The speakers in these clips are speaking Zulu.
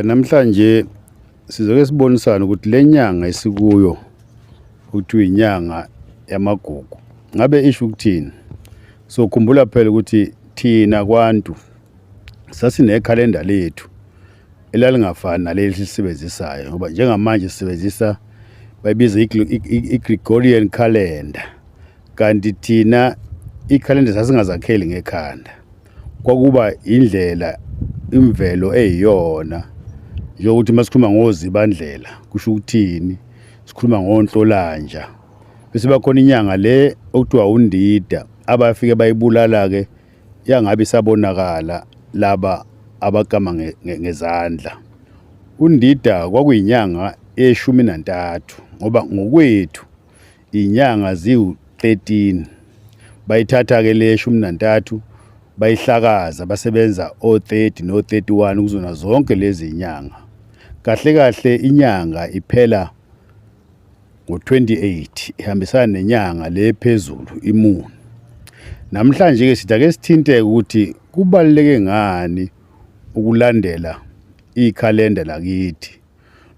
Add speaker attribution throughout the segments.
Speaker 1: Namhlanje sizoke sibonisana ukuthi lenyanga esikuyo ukuthi inyanga yamagugu. Ngabe isho ukuthini? So khumbula phela ukuthi thina kwantu sasine calendar lethu elalingafani naleli sisebenzisayo ngoba njengamanje sisebenzisa bayibiza i-Gregorian calendar. Kanti thina i-calendar sasingazakheli ngekhanda. Kwakuba indlela imvelo eyiyona njengokuthi masikhuluma ngozibandlela kusho ukuthini, sikhuluma ngoNhlolanja bese bakhona inyanga le okuthiwa uNdida abafike bayibulala ke yangabe isabonakala laba abakama ngezandla. uNdida kwakuyinyanga ye13 ngoba ngokwethu inyanga ziwu13 bayithatha ke le 13 bayihlakaza basebenza o30 no31 kuzona zonke lezi inyanga. Kahle kahle inyanga iphela ngo28 ihambisana nenyanga lephezulu iMoon. Namhlanje ke sitake sithinte ukuthi kubaluleke ngani ukulandela ikhalenda lakithi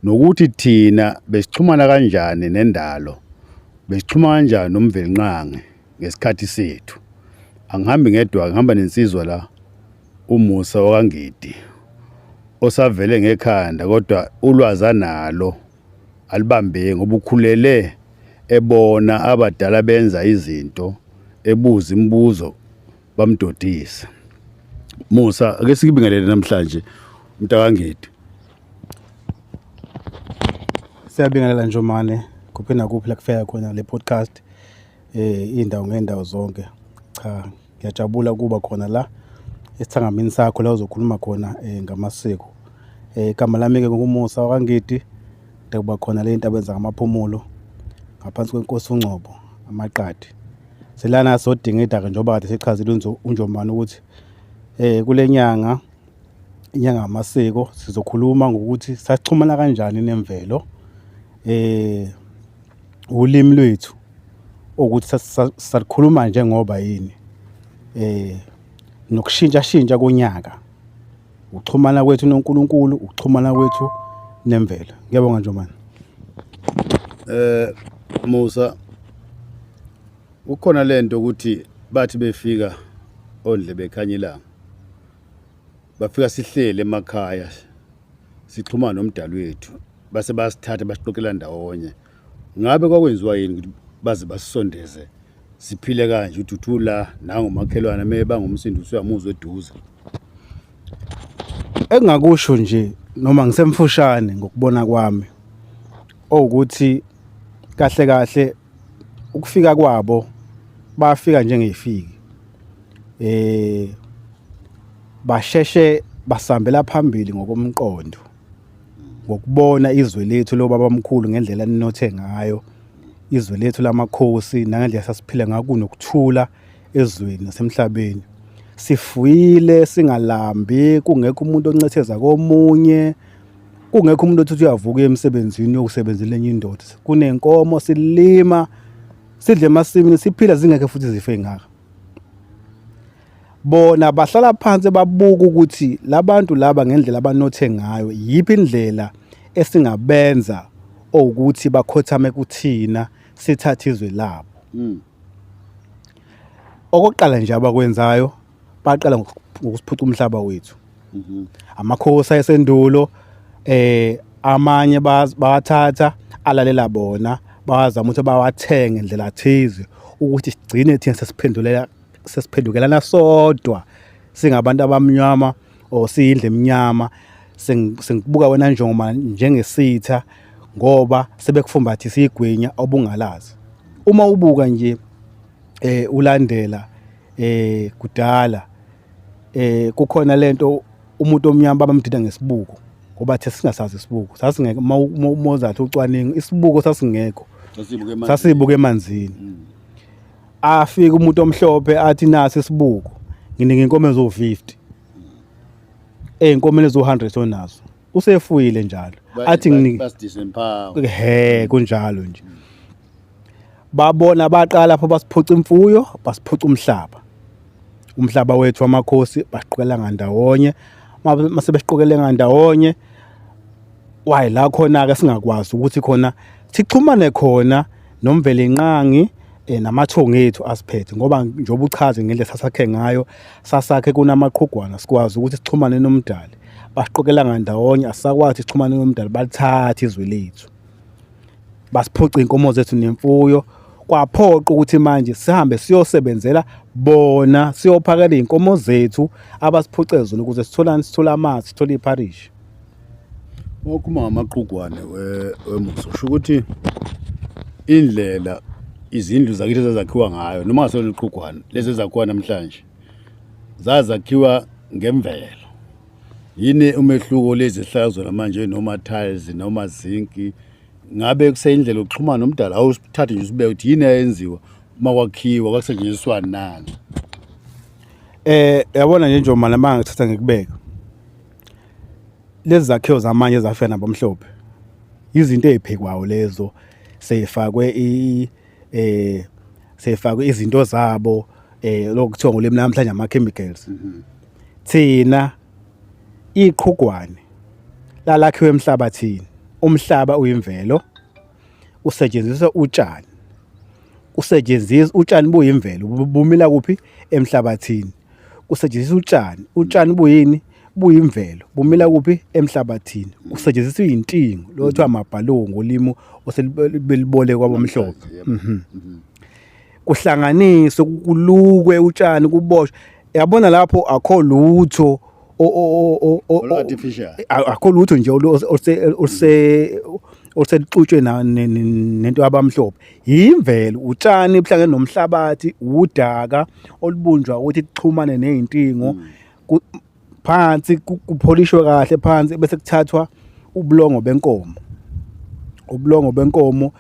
Speaker 1: nokuthi thina besixhumana kanjani nendalo, besixhuma kanjani nomvelinqange ngesikhathi sethu. Angihambi ngedwa, ngihamba nensizwa la uMusa wakangidi osavele ngekhanda kodwa ulwazi analo alibambe ngoba ukhulele ebona abadala benza izinto, ebuza imibuzo bamdodisa. Musa ake sikubingelele namhlanje mntakangidi.
Speaker 2: Siyabingelela Njomane kuphi nakuphi la kufika khona le podcast indawo ngendawo zonke. Cha, ngiyajabula kuba khona la esithangamini sakho la uzokhuluma khona ngamasiko. Igama lami ke ngumusa wakangidi, kuba khona le into abenza ngamaphumulo ngaphansi kwenkosi uNgcobo amaqadi. Selana sodingida ke njoba kade sichazile uNjomane ukuthi kule nyanga inyanga yamasiko sizokhuluma ngokuthi sasixhumana kanjani nemvelo, ulimi lwethu ukuthi salikhuluma njengoba yini, nokushintsha konyaka, ukuxhumana kwethu noNkulunkulu, ukuxhumana kwethu nemvelo. Ngiyabonga Njomane.
Speaker 1: Musa ukhona lento ukuthi bathi befika ondle bekhanyilanga bafika sihlele emakhaya sixhumana nomdali wethu base basithatha basixoxela ndawonye. Ngabe kwakwenziwa yini ukuthi baze basisondeze siphile kanje ukuthi uthula nangomakhelwane meba ngumsindo usuyamuzwa eduze?
Speaker 2: Engakusho nje noma ngisemfushane ngokubona kwami ukuthi kahle kahle ukufika kwabo bafika njengefiki, basheshe basambela phambili ngokomqondo, ngokubona izwe lethu lobabamkhulu ngendlela eninothe ngayo, izwe lethu lamakhosi nangendlela sasiphila ngako nokuthula ezweni nasemhlabeni. Sifuyile singalambi, kungekho umuntu oncetheza komunye, kungekho umuntu othi uyavuka emsebenzini yokusebenzela enye indoda. Kunenkomo silima, sidle emasimini, siphila zingekho futhi izifo engaka. Bona bahlala phansi babuka ukuthi labantu laba ngendlela abanothe ngayo yipi indlela esingabenza ukuthi bakhothame kuthina sithathe izwe labo. Okokuqala nje abakwenzayo baqala ngokusiphuca umhlaba wethu. Amakhosi ayesendulo amanye bawathatha alalela bona, bazama ukuthi bawathenge ngendlela thize ukuthi sigcine thina sesiphendukelana sodwa singabantu abamnyama or siyindle emnyama. Sengibuka wena Njomane njengesitha ngoba sebekufumbathisa igwinya obungalazi. Uma ubuka nje ulandela kudala kukhona lento umuntu omnyama babamdida ngesibuko ngoba the singasazi isibuko, sasingeke umozathi ucwaningo isibuko sasingekho, sasibuka emanzini. Afika umuntu omhlophe athi nasi isibuko ngininga inkomo ezo50, inkomo ezo100 onazo usefuyile njalo athi kunjalo nje. Babona baqala lapho basiphuca imfuyo, basiphuca umhlaba wethu wamakhosi basiqokelela ngandawonye. Mase besiqokelela ngandawonye why la khona-ke singakwazi ukuthi khona sixhumane khona nomvelinqangi namathongo ethu asiphethe ngoba njengoba uchaze ngendlela sasakhe ngayo sasakhe kunamaqhugwana sikwazi ukuthi sixhumane nomdali basiqokelanga ndawonye asisakwazi sixhumane nomdali balithatha izwe lethu basiphuca inkomo zethu nemfuyo kwaphoqa ukuthi manje sihambe siyosebenzela bona siyophakela inkomo zethu abasiphuce zona ukuze sithola amanzi sithole iparish.
Speaker 1: Wakhuluma ngamaqhugwane wemuso usho ukuthi indlela izindlu zakithi ezakhiwa ngayo noma ngasona iqhugwane lezi ezakhiwa namhlanje zazakhiwa ngemvelo. Yini umehluko lezi ehlazo namanje noma tiles noma zinki ngabe kuseyindlela yokuxhumana nomdala awusithathe nje usibeke ukuthi yini ayenziwa makwakhiwa kwakusetshenziswa nani?
Speaker 2: Yabona nje Njomana manje ngithatha ngikubeka lezi zakhiwo zamanje ezafika nabamhlophe izinto eziphekwayo lezo seyifakwe seyifakwe izinto zabo lokuthiwa ngolimi namhlanje ama chemicals. Thina iqhugwane lalakhiwe emhlabathini, umhlaba uyimvelo, usetshenziswa utshani, utshani buyimvelo bumila kuphi emhlabathini, kusetshenziswa utshani buyini buyimvelo bumila kuphi emhlabathini, kusetshenziswa intingo lo kuthiwa amabhalongo olimo oselibele kwabamhlophe. Kuhlanganiswe kulukwe utshani kuboshwe yabona lapho akho lutho
Speaker 1: artificial
Speaker 2: akho lutho nje oselixutshwe nento abamhlophe yimvelo utshani buhlangene nomhlabathi udaka olubunjwa ukuthi kuxhumane nezintingo phansi kupholishwe kahle phansi bese kuthathwa ubulongo benkomo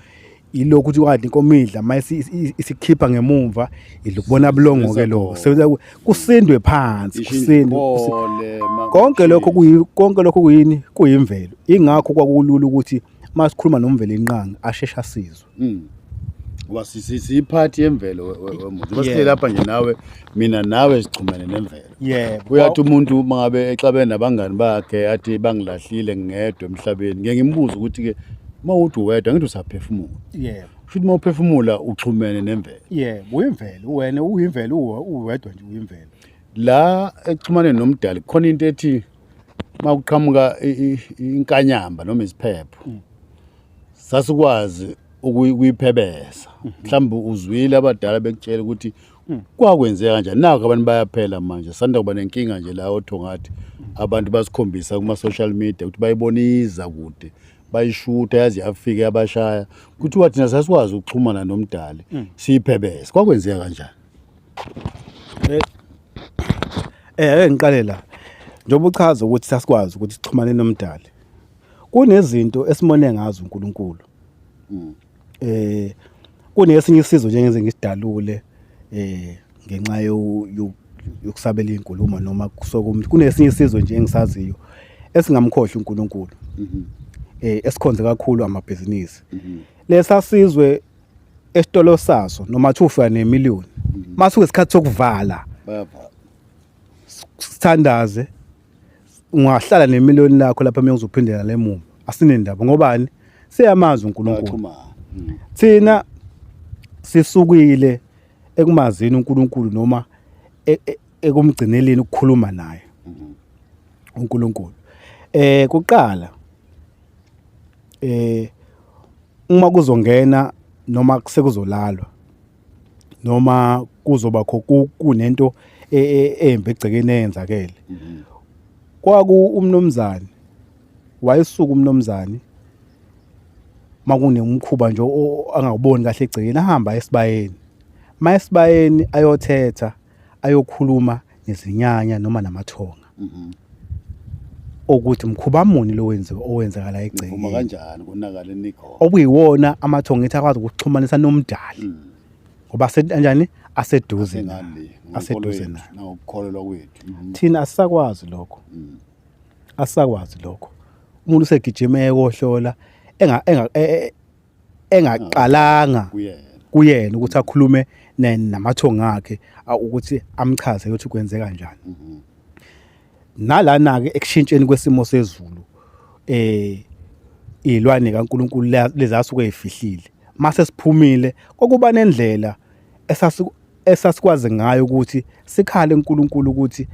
Speaker 2: ilokhu ukuthi kade inkomo idla mase isikhipha ngemumva idlukubona bulongo ke lokho kusindwe phansi konke lokho kuyini kuyimvelo ingakho kwakulula ukuthi masikhuluma nomvelinqangi ashesha sizwe
Speaker 1: ngoba sisiphathi yemvelo wemuntu basihle lapha nje nawe mina nawe sixhumane nemvelo. Uyathi umuntu mangabe exabene nabangani bakhe athi bangilahlile ngedwa emhlabeni ngeke ngimbuze ukuthi ke mawuthi wedwa ngithi usaphefumula. Futhi mawuphefumula uxhumene nemvelo.
Speaker 2: Uyimvelo wena uyimvelo uwedwa nje uyimvelo.
Speaker 1: La ekuxhumane nomdali khona into ethi mawuqhamuka inkanyamba noma isiphepho sasikwazi ukuyiphebeza mhlawumbe uzwile abadala bekutshela ukuthi kwakwenzeka kanjani nako abantu bayaphela manje sanda kuba nenkinga nje la othongathi abantu basikhombisa kuma social media ukuthi bayiboniza kude bayishutha yazi yafika yabashaya ukuthi wathi nasasikwazi ukuxhumana nomdali siyiphebeza kwakwenzeka kanjani?
Speaker 2: Ngiqale la njengoba uchaza ukuthi sasikwazi ukuthi sixhumane nomdali kunezinto esimone ngazo uNkulunkulu kunesinye isizwe njengeze ngisidalule ngenxa yokusabela inkulumo noma kusokumthi kunesinye isizwe nje engisaziyo esingamkhohlwa uNkulunkulu esikhonze kakhulu amabhizinisi lesasizwe esitolo saso noma thufa nemiliyoni mase kuyisikhathi sokuvala sithandaze ungahlala nemiliyoni lakho lapha mengizophindela lemuma asinendaba ngobani siyamazi uNkulunkulu thina sisukile ekumazini uNkulunkulu noma ekumgcineleni ukukhuluma naye uNkulunkulu kuqala uma kuzongena noma sekuzolalwa noma kuzoba kunento embe egcekeni eyenzakele kwaku umnomzane wayesuka umnomzane makune umkhuba nje angawuboni kahle egcekeni ahamba esibayeni mayesibayeni ayothetha ayokhuluma nezinyanya noma namathonga ukuthi mkhuba muni lo owenzakala egcekeni
Speaker 1: uma kanjani konakala nikho
Speaker 2: okuyiwona amathonga ethi akwazi ukuxhumanisa nomdali ngoba kanjani aseduze naye
Speaker 1: ukukholelwa kwethu
Speaker 2: thina asisakwazi lokho umuntu usegijima ekohlola engaqalanga kuyena ukuthi akhulume namathonga akhe ukuthi amchaze ukuthi kwenzeka kanjani nalana ke ekushintsheni kwesimo sezulu izilwane kaNkuluNkulu lezi asuke ezifihlile. Mase siphumile kokuba nendlela esasikwazi ngayo ukuthi sikhale uNkulunkulu ukuthi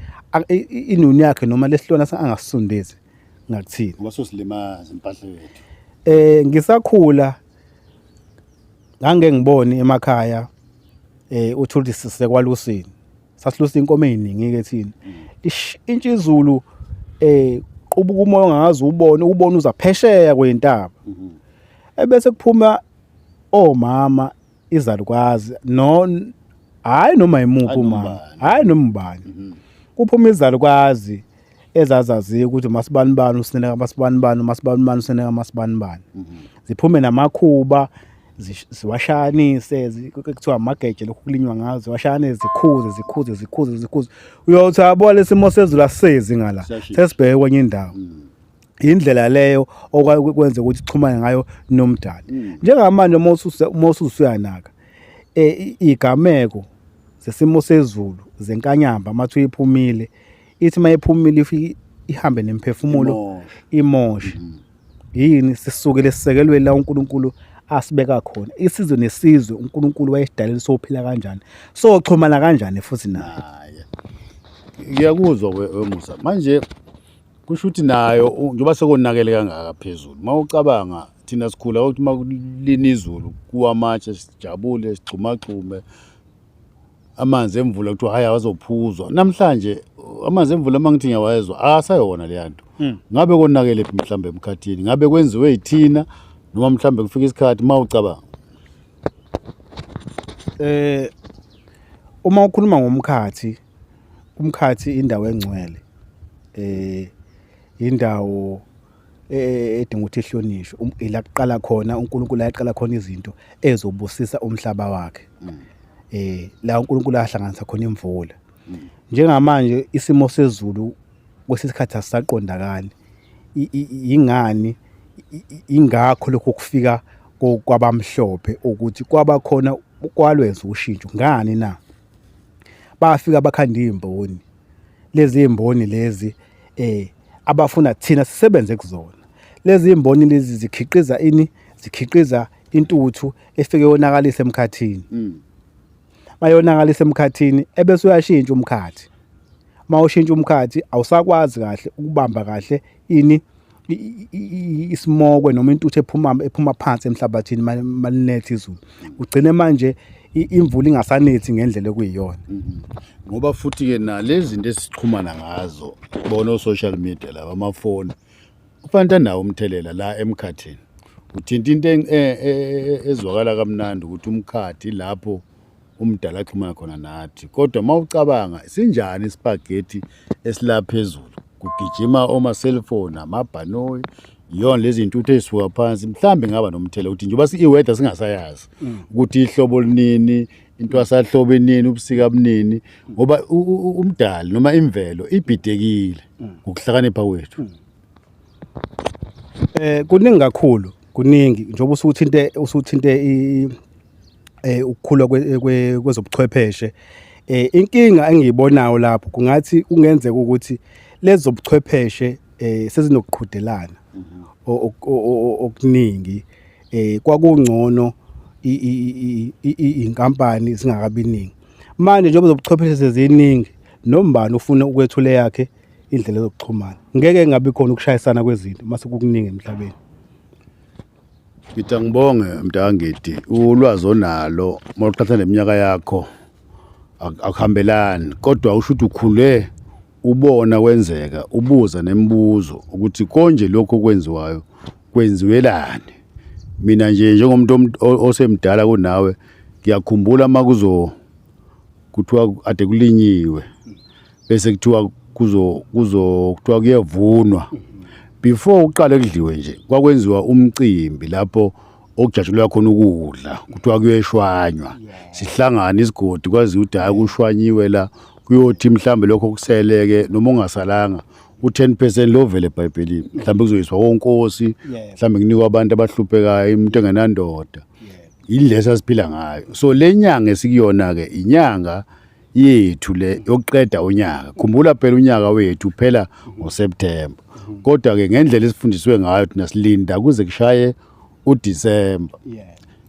Speaker 2: inuni yakhe noma lesilwana angasisondezi ngakuthini.
Speaker 1: Wasosilimaza impahla yethu.
Speaker 2: Ngisakhula ngangengibone emakhaya uthola ukuthi sisekwalusini. Sasilusa inkomo eziningi ke thina. Intshizulu qubuka umoya ongazi ubone uzaphesheya kwentaba. Ebese kuphuma omama izalukwazi hayi noma imuphi umama, hayi noma ubani. Kuphuma izalukwazi ezazaziyo ukuthi masibanibani usineka masibanibani masibanibani usineka masibanibani. Ziphume namakhuba ziwashanise kuthiwa amageje lokhu kulinywa ngazo washane zikhuze uyothi yabo lesimo sezulu asezi ngala sesibheke kwenye indawo. Indlela leyo okwenza ukuthi ixhumane ngayo nomdali. Njengamanje Moses usuyanaka igameko sesimo sezulu zenkanyamba mathu iphumile ithi mayiphumile ifike ihambe nemphefumulo imoshe. Yini sisuke lesisekelweni la uNkulunkulu asibeka khona. Isizwe nesizwe uNkulunkulu wayesidalile sophila kanjani. Soxhumana kanjani futhi naye.
Speaker 1: Ngiyakuzwa weMusa. Manje kusho ukuthi nayo njengoba sekonakele kangaka phezulu. Mawucabanga thina sikhula ukuthi makulina izulu kuwamatshe sijabule sigxumaxhume. Amanzi emvula kuthiwa hayi awazophuzwa. Namhlanje amanzi emvula mangithi ngiyawayezwa asayona le yanto. Ngabe konakele mhlambe emkhathini. Ngabe kwenziwe yithina noma mhlambe kufika isikhathi mawucabanga.
Speaker 2: Uma ukhuluma ngomkhathi, umkhathi indawo engcwele. Indawo edinga ukuthi ihlonishwe. Ila kuqala khona uNkulunkulu ayaqala khona izinto ezobusisa umhlaba wakhe. La uNkulunkulu ahlanganisa khona imvula. Njengamanje isimo sezulu kwesikhathi asisaqondakali. Ingani ingakho lokho kufika kwabamhlophe ukuthi kwaba khona kwalwenza ushintsho. Ngani na? Bafika bakhanda izimboni. Lezi zimboni lezi abafuna thina sisebenze kuzona. Lezi zimboni lezi zikhiqiza intuthu efike yonakalisa emkhathini. Mayonakalisa emkhathini ebese uyashintsha umkhathi. Mawushintsha umkhathi awusakwazi kahle ukubamba kahle isimokwe noma intuthu ephuma phansi emhlabathini malinethe izulu. Ugcine manje imvula ingasanethi ngendlela ekuyiyona.
Speaker 1: Ngoba futhi ke nalezi zinto esixhumana ngazo bona social media laba amafoni kufanele nawo umthelela la emkhathini. Uthinta into ezwakala kamnandi ukuthi umkhathi lapho umdala axhumana khona nathi. Kodwa mawucabanga sinjani ispagetti esilaphezulu. Kugijima oma cellphone amabhanoyi yona lezi zinto ezisuka phansi mhlambe ngaba nomthela ukuthi njengoba iweather singasayazi ukuthi ihlobo linini into asahlobo enini ubusika bunini ngoba umdali noma imvelo ibhidekile ngokuhlakanipha kwethu.
Speaker 2: Kuningi kakhulu kuningi njengoba usuthinte ukukhula kwezobuchwepheshe. Inkinga engiyibonayo lapho kungathi kungenzeka ukuthi lezi zobuchwepheshe sezinokuqhudelana okuningi. Kwakungcono inkampani zingakabiningi. Manje njengoba zobuchwepheshe seziningi nombani ufuna ukwethula yakhe indlela zokuxhumana. Ngeke ngabe khona ukushayisana kwezinto mase kukuningi emhlabeni.
Speaker 1: Ngithi ngibonge mntangeti ulwazi onalo mawuqhatha neminyaka yakho akuhambelani kodwa usho ukuthi ukhule ubona kwenzeka ubuza nemibuzo ukuthi konje lokho kwenziwayo kwenziwelani. Mina nje njengomuntu osemdala kunawe ngiyakhumbula makuzo kuthiwa ade kulinyiwe bese kuthiwa kuthiwa kuyevunwa. Before uqale kudliwe nje kwakwenziwa umcimbi lapho okujatshulwa khona ukudla kuthiwa kuyeshwanywa. Sihlangana isigodi kwazi ukuthi hayi kushwanyiwe la kuyothi mhlambe lokho kuseleke noma ungasalanga u10% lovele eBhayibhelini mhlambe kuzoyiswa wonkosi mhlambe kunikwa abantu abahluphekayo umuntu engenandoda. Indlela sasiphila ngayo. So lenyanga esikuyona ke inyanga yethu le yokuqeda unyaka. Khumbula phela unyaka wethu uphela ngoSeptember. Kodwa ke ngendlela esifundiswe ngayo thina silinda kuze kushaye uDisemba.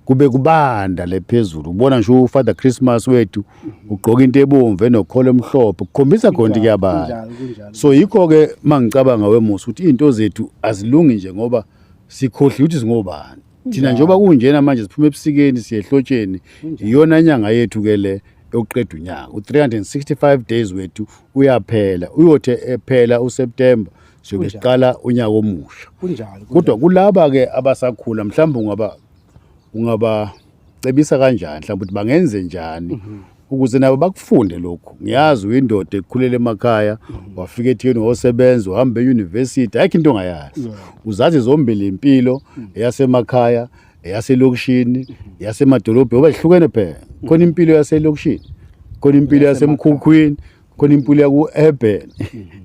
Speaker 1: Kube kubanda lephezulu. Ubona nje uFather Christmas wethu ugqoka into ebomvu enokholo emhlophe kukhombisa khona kuyabanda. So yikho ke mangicabanga wemusa ukuthi izinto zethu azilungi nje ngoba sikhohliwe ukuthi singobani. Thina njengoba kunjena manje siphuma ebusikeni siye ehlotsheni iyona nyanga yethu ke le yokuqeda unyaka. U365 days wethu uyaphela. Uyothi ephela uSeptember siyobe siqala unyaka omusha. Kodwa kulaba ke abasakhula mhlawumbe ungabacebisa kanjani mhlawumbe ukuthi bangenze njani ukuze nabo bakufunde lokho. Ngiyazi uyindoda ekukhulele emakhaya wafika ethikeni wosebenza uhamba euniversity ayikho into ongayazi. Uzazi zombili impilo eyasemakhaya eyaselokishini eyasemadolobheni ngoba ihlukene phela. Khona impilo yaselokishini, khona impilo yasemkhukhwini, khona impilo yaku-urban.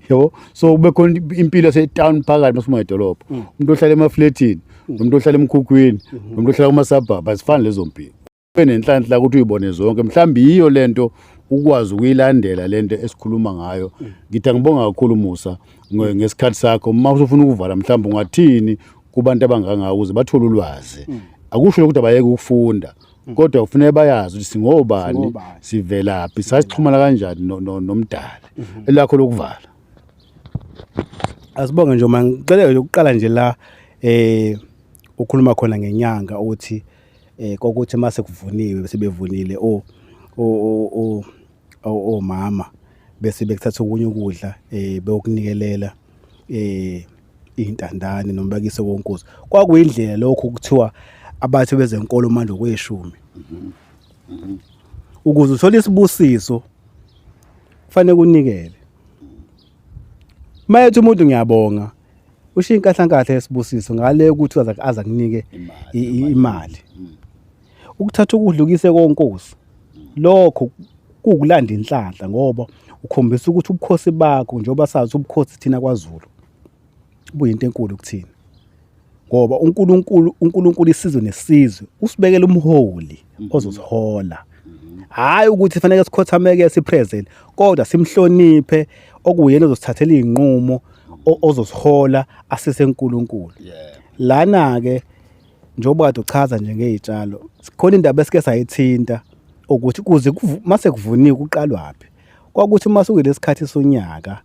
Speaker 1: Yabo so kube khona impilo yasetown phakathi masuma edolobha. Umuntu ohlala emafletini, umuntu ohlala emkhukhwini, umuntu ohlala kuma-suburb azifani lezo mpilo. Nenhlanhla ukuthi uyibone zonke mhlawumbe yiyo lento ukwazi ukuyilandela lento esikhuluma ngayo. Ngithi ngibonga kakhulu Musa ngesikhathi sakho. Uma usufuna ukuvala mhlawumbe ungathini kubantu abanganga ukuze bathole ulwazi. Akusho ukuthi abayeke ukufunda kodwa kufanele bayazi ukuthi singobani sivelaphi sasixhumana kanjani nomdali elakho lokuvala.
Speaker 2: Asibonge nje ngicela ukuqala nje la ukhuluma khona ngenyanga uthi kokuthi mase kuvuniwe sebevunile mama bese bekuthatha okunye ukudla beyokunikelela intandane noma bakise konkuzo. Kwakuyindlela lokho kuthiwa abathi bezenkolo manje kweshumi. Ukuze uthole isibusiso kufanele kunikele. Mayethi umuntu ngiyabonga usho inkahlankatha yesibusiso ngale ukuthi aza kunike imali. Ukuthatha ukudlukise konkosi lokho kukulanda inhlanhla ngoba ukhombisa ukuthi ubukhosi bakho njengoba sazi ubukhosi thina kwaZulu buyinto enkulu kuthina. Ngoba uNkulunkulu isizwe nesizwe usibekela umholi ozosihola. Hayi ukuthi fanele sikhothameke sipresent kodwa simhloniphe okuyena ozosithathela izinqumo ozosihola asise uNkulunkulu. Lana ke njengoba kade uchaza nje ngezitshalo sikhona indaba esike sayithinta ukuthi kuze mase kuvuniwe kuqalwapi. Kwakuthi mase kulesikhathi sonyaka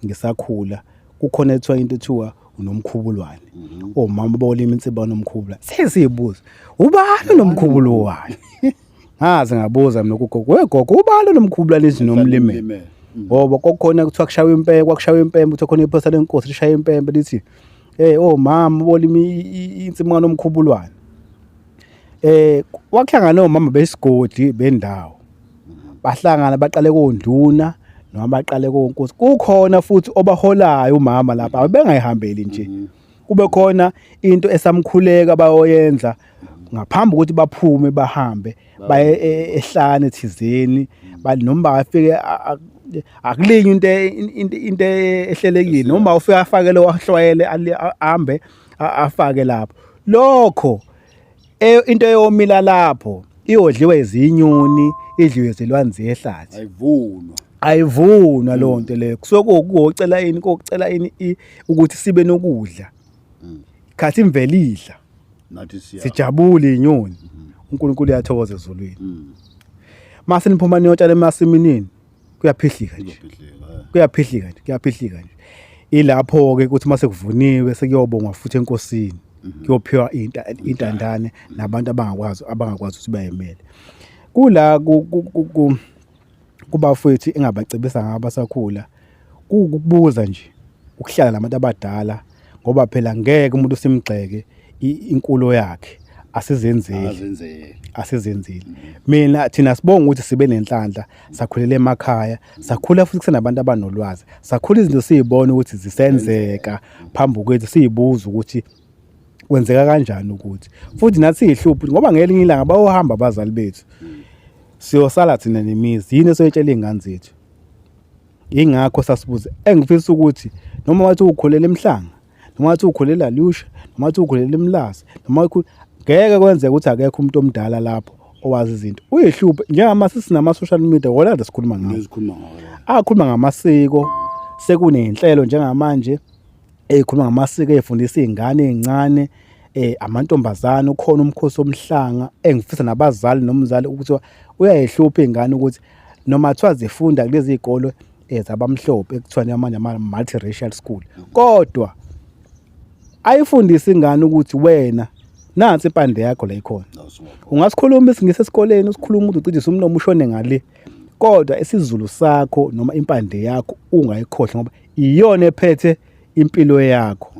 Speaker 2: ngisakhula kukhona ethiwa into ethiwa unomkhubulwane. Omama bolima insibano nomkhubula. Sesiyibuza ubani nomkhubulwane? Ngaze ngabuza mina kugogo wegogo ubani nomkhubulwane ezinomlime. Ngoba kokukhona kuthiwa kushawa impembe kwakushawa impembe uthi khona iphosa lenkosi lishaya impembe lithi omama bolima insimano nomkhubulwane. Wakhanga nomama besigodi bendawo. Bahlangana baqale konduna noma baqale konkosi. Kukhona futhi obaholayo umama lapha bengayihambeli nje. Kube khona into esamkhuleka bayoyenza ngaphambi ukuthi baphume bahambe baye ehlane thizeni noma bafike akulinywe into ehlelekile noma ufika afakele wahlwayele ahambe afake lapho. Lokho into eyomila lapho iyodliwa izinyoni idliwe zilwanzi ehlathi. Ayivunwa lo nto leyo kusuke kucela ini kokucela ini ukuthi sibe nokudla. Khathi imvelo idla nathi sijabule inyoni. uNkulunkulu uyathokoza ezulwini. Mase niphuma niyotshala emasimini kuyaphihlika nje. Kuyaphihlika nje. Ilapho ke ukuthi mase kuvuniwe sekuyobongwa futhi enkosini. Kuyophiwa intandane nabantu abangakwazi ukuthi bayemele. Kula kubafethu engabacebisa ngabasakhula ukubuza nje ukuhlala nabantu abadala ngoba phela ngeke umuntu simgxeke inkulo yakhe asizenzeli. Mina thina sibonga ukuthi sibe nenhlanhla sakhulela emakhaya sakhula futhi kusenabantu abanolwazi sakhula izinto siyibona ukuthi zisenzeka phambi kwethu siyibuza ukuthi kwenzeka kanjani ukuthi futhi nathi sihluphi ngoba ngelinye ilanga bayohamba abazali bethu siyosala thina nemizi yini esoyitshela izingane zethu. Ingakho sasibuza engifisa ukuthi noma wathi ukukhulela emhlanga noma wathi ukukhulela Lusha noma wathi ukukhulela eMlasa noma ngeke kwenzeke ukuthi akekho umuntu omdala lapho owazi izinto uyihluphe njengama sinama social media wona kade sikhuluma ngawo
Speaker 1: Ngizikhuluma ngawo.
Speaker 2: akhuluma ngamasiko sekunenhlelo njengamanje ekhuluma ngamasiko efundisa izingane ezincane amantombazane ukhona umkhosi omhlanga engifisa nabazali nomzali ukuthi uyayihlupha izingane ukuthi noma kuthiwa zifunda kulezi izikole zabamhlophe ekuthiwa namanye ama-multiracial school kodwa ayifundisa ingane ukuthi wena nansi impande yakho la ikhona ungasikhuluma isingisi esikoleni usikhuluma uthi ucijisa umlomo ushone ngale kodwa isiZulu sakho noma impande yakho ungayikhohlwa ngoba iyona ephethe impilo yakho.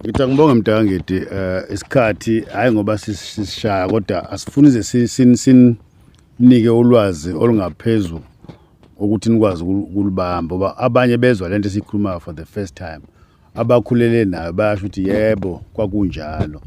Speaker 1: Ngithi ngibonge Mdangidi isikhathi hayi ngoba sisishaya kodwa asifuni sinike ulwazi olungaphezulu ukuthi nikwazi ukulibamba ngoba abanye bezwa lento esikhuluma for the first time abakhulele nayo bayasho ukuthi yebo kwakunjalo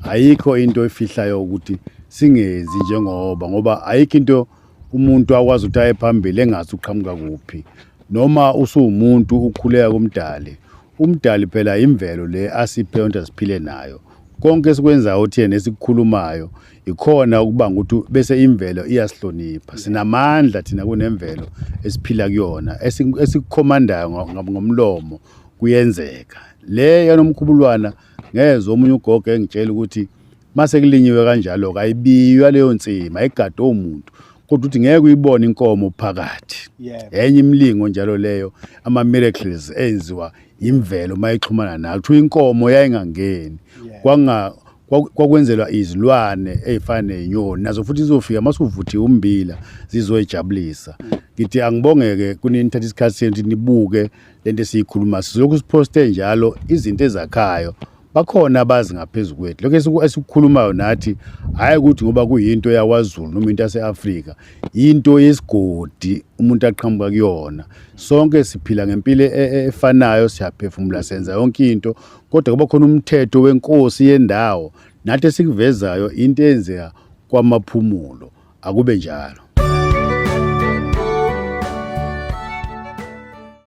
Speaker 1: ayikho into efihlayo ukuthi singenzi ngoba ayikho into umuntu akwazi ukuthi aye phambili engathi uqhamuka kuphi noma usumuntu ukhuleka kumdali umdali phela imvelo le asiphe yonke asiphile nayo konke esikwenzayo uthi yena esikukhulumayo ikhona ukubanga ukuthi bese imvelo iyasihlonipha sinamandla thina kunemvelo esiphila kuyona esikukhomandayo ngomlomo kuyenzeka le yanomkhubulwana ngeze omunye ugogo engitshela ukuthi mase kulinyiwe kanjalo kayibiywa leyo nsima egade umuntu kodwa uthi ngeke uyibone inkomo phakathi enye imlingo njalo leyo ama miracles enziwa imvelo mayixhumana nayo kuthiwa inkomo yayingangeni kwakwenzelwa izilwane ezifana nenyoni nazo futhi izofika masuvuthiwe umbila zizoyijabulisa ngithi angibongeke kunithatha isikhathi senu nibuke lento esiyikhuluma sizokhu siposte njalo izinto ezakhayo bakhona abazi ngaphezulu kwethu lokho esikukhulumayo nathi hayi ukuthi ngoba kuyinto yaKwaZulu noma into yaseAfrika into yesigodi umuntu aqhamuka kuyona sonke siphila ngempilo efanayo siyaphefumula senza yonke into kodwa kuba khona umthetho wenkosi yendawo nathi esikuvezayo into enzeka kwamaphumulo akube njalo.